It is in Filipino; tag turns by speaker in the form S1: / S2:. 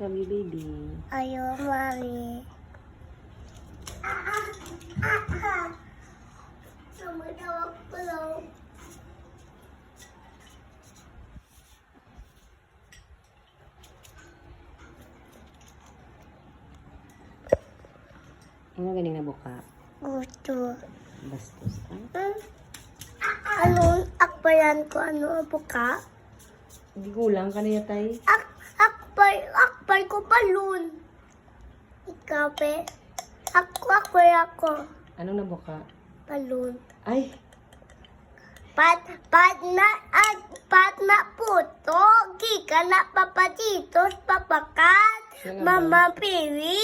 S1: Love you, baby.
S2: Ayaw, mami. Sumatawag ko lang.
S1: Ano ganing na buka?
S2: Gusto.
S1: Bastos ka?
S2: Anong akbayan ko? Ano buka?
S1: Hindi kulang ka na yatay.
S2: Akbay ko balloon. Ikaw, pe? Ako.
S1: Anong nabuka?
S2: Balloon.
S1: Ay!
S2: Pat na puto. Kika na papatitos, papakat.
S1: Yan ang
S2: Mama Piri.